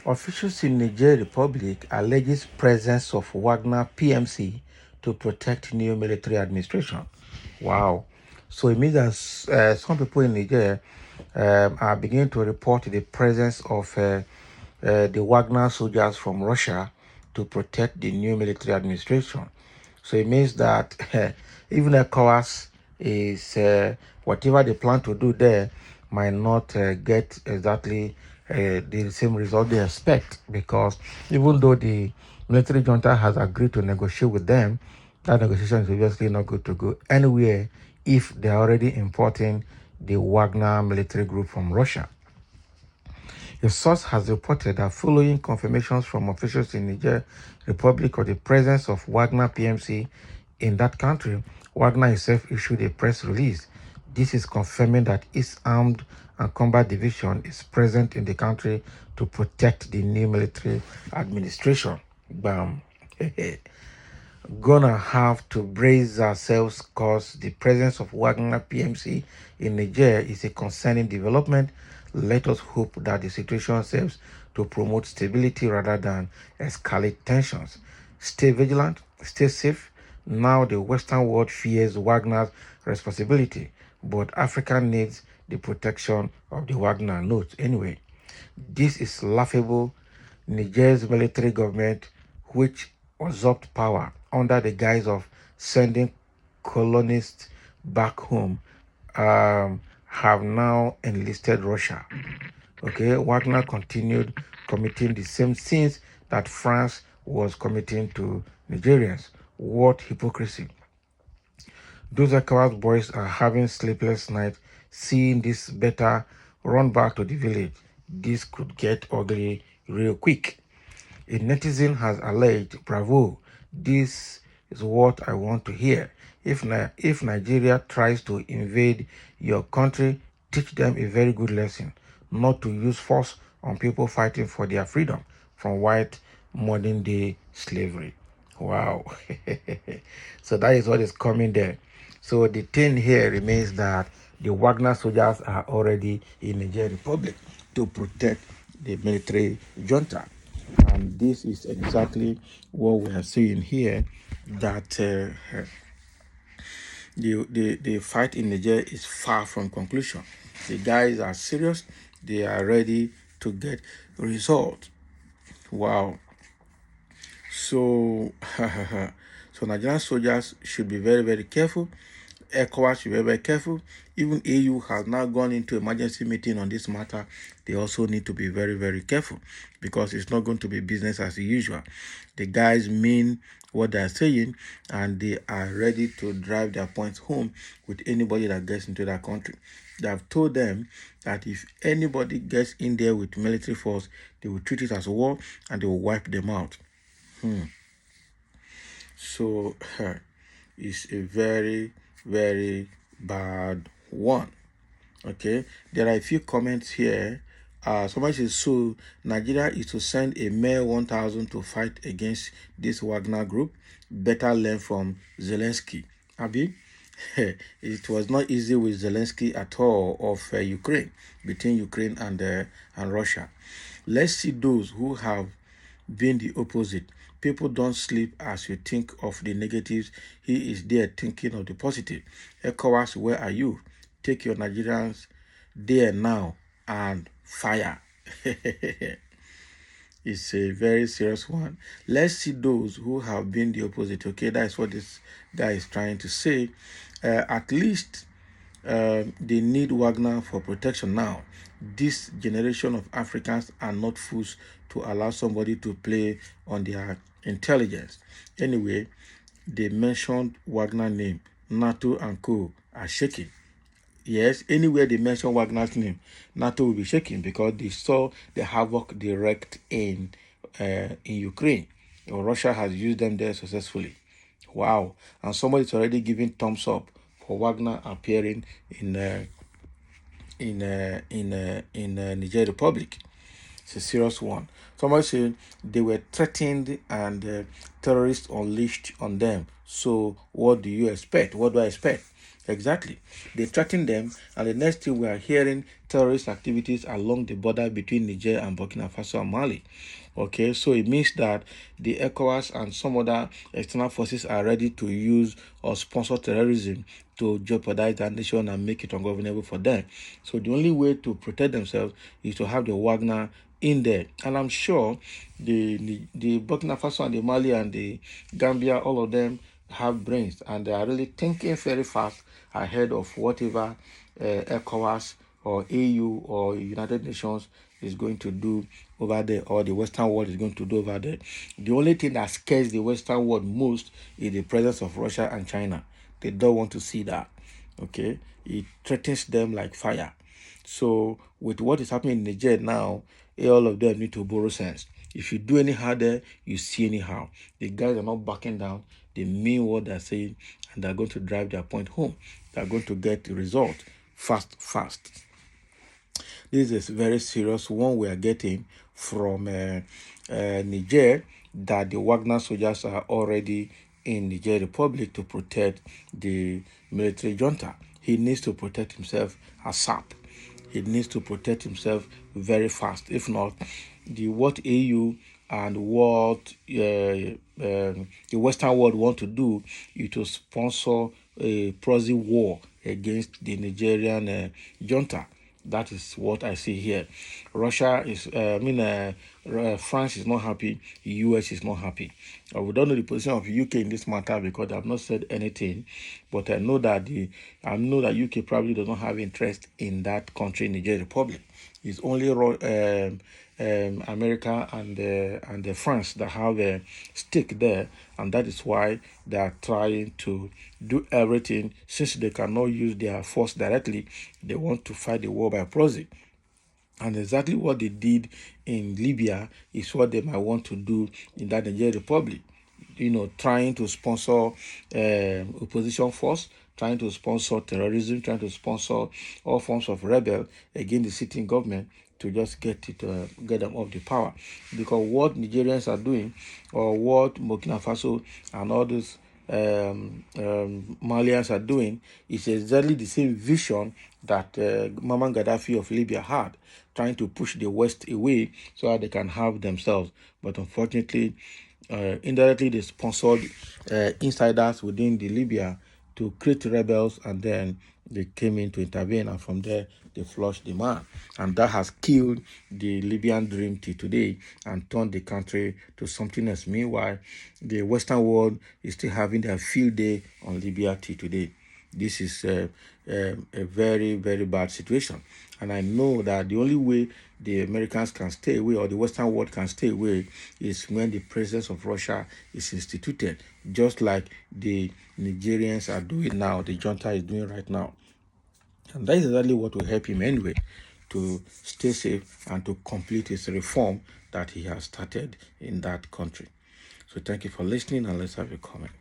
Officials in Niger Republic alleges presence of Wagner PMC to protect new military administration. Wow. So it means that some people in Niger are beginning to report the presence of the Wagner soldiers from Russia to protect the new military administration. So it means that even Ecowas is whatever they plan to do there might not get exactly the same result they expect, because even though the military junta has agreed to negotiate with them, that negotiation is obviously not going to go anywhere if they're already importing the Wagner military group from Russia. A source has reported that following confirmations from officials in Niger Republic of the presence of Wagner PMC in that country, Wagner itself issued a press release. This is confirming that its Armed and Combat Division is present in the country to protect the new military administration. Bam. Gonna have to brace ourselves because the presence of Wagner PMC in Niger is a concerning development. Let us hope that the situation serves to promote stability rather than escalate tensions. Stay vigilant, stay safe. Now the Western world fears Wagner's responsibility, but Africa needs the protection of the Wagner note. Anyway, this is laughable. Niger's military government, which usurped power under the guise of sending colonists back home, have now enlisted Russia. Okay, Wagner continued committing the same sins that France was committing to Nigerians. What hypocrisy. Those Ecowas boys are having sleepless nights seeing this better run back to the village. This could get ugly real quick. A netizen has alleged, bravo, this is what I want to hear. If Nigeria tries to invade your country, teach them a very good lesson, not to use force on people fighting for their freedom from white modern day slavery. Wow. So that is what is coming there. So the thing here remains that the Wagner soldiers are already in Niger Republic to protect the military junta. And this is exactly what we are seeing here, that the fight in Niger is far from conclusion. The guys are serious. They are ready to get result. Wow. So, so Nigerian soldiers should be very, very careful. Ecowas should be very, very careful. Even AU has now gone into emergency meeting on this matter. They also need to be very, very careful, because it's not going to be business as usual. The guys mean what they're saying, and they are ready to drive their points home with anybody that gets into their country. They have told them that if anybody gets in there with military force, they will treat it as a war and they will wipe them out. So it's a very, very bad one. Okay, there are a few comments here. Somebody says, so Nigeria is to send a mere 1,000 to fight against this Wagner group. Better learn from Zelensky. Abi, it was not easy with Zelensky at all of Ukraine, between Ukraine and Russia. Let's see those who have been the opposite. People don't sleep as you think of the negatives. He is there thinking of the positive. Ecowas, where are you? Take your Nigerians there now and fire. It's a very serious one. Let's see those who have been the opposite. Okay, that's what this guy is trying to say. At least they need Wagner for protection now. This generation of Africans are not fools to allow somebody to play on their intelligence. Anyway, they mentioned Wagner name. NATO and co are shaking. Yes, anywhere they mention Wagner's name, NATO will be shaking, because they saw the havoc they wreaked in Ukraine. Russia has used them there successfully. Wow. And somebody's already giving thumbs up for Wagner appearing in Niger Republic. It's a serious one. Somebody said they were threatened and terrorists unleashed on them. So what do you expect? What do I expect? Exactly. They threaten them, and the next thing we are hearing terrorist activities along the border between Niger and Burkina Faso and Mali. Okay, so it means that the Ecowas and some other external forces are ready to use or sponsor terrorism to jeopardize that nation and make it ungovernable for them. So the only way to protect themselves is to have the Wagner in there. And I'm sure the Burkina Faso and the Mali and the Gambia, all of them have brains, and they are really thinking very fast ahead of whatever ECOWAS or AU or United Nations is going to do over there, or the Western world is going to do over there. The only thing that scares the Western world most is the presence of Russia and China. They don't want to see that. Okay, it threatens them like fire. So with what is happening in Niger now, all of them need to borrow sense. If you do anyhow there, you see anyhow. The guys are not backing down. They mean what they're saying, and they're going to drive their point home. They're going to get the result fast. This is a very serious one we are getting from Niger, that the Wagner soldiers are already in Niger Republic to protect the military junta. He needs to protect himself ASAP. He needs to protect himself very fast. If not, what AU and what the Western world want to do is to sponsor a proxy war against the Nigerian junta. That is what I see here. Russia is, France is not happy. The US is not happy. We don't know the position of UK in this matter because they have not said anything. But I know that UK probably does not have interest in that country, Niger Republic. It's only America and France that have a stake there, and that is why they are trying to do everything. Since they cannot use their force directly, they want to fight the war by proxy. And exactly what they did in Libya is what they might want to do in that Niger Republic. Trying to sponsor opposition force, trying to sponsor terrorism, trying to sponsor all forms of rebel against the sitting government to just get them off the power. Because what Nigerians are doing, or what Burkina Faso and all those Malians are doing, is exactly the same vision that Muammar Gaddafi of Libya had, trying to push the West away so that they can have themselves. But unfortunately, indirectly they sponsored insiders within the Libya to create rebels, and then they came in to intervene, and from there they flushed the man, and that has killed the Libyan dream till today and turned the country to something else. Meanwhile, the Western world is still having their field day on Libya till today. This is a very, very bad situation. And I know that the only way the Americans can stay away, or the Western world can stay away, is when the presence of Russia is instituted, just like the Nigerians are doing now, the junta is doing right now. And that is exactly what will help him anyway, to stay safe and to complete his reform that he has started in that country. So thank you for listening, and let's have a comment.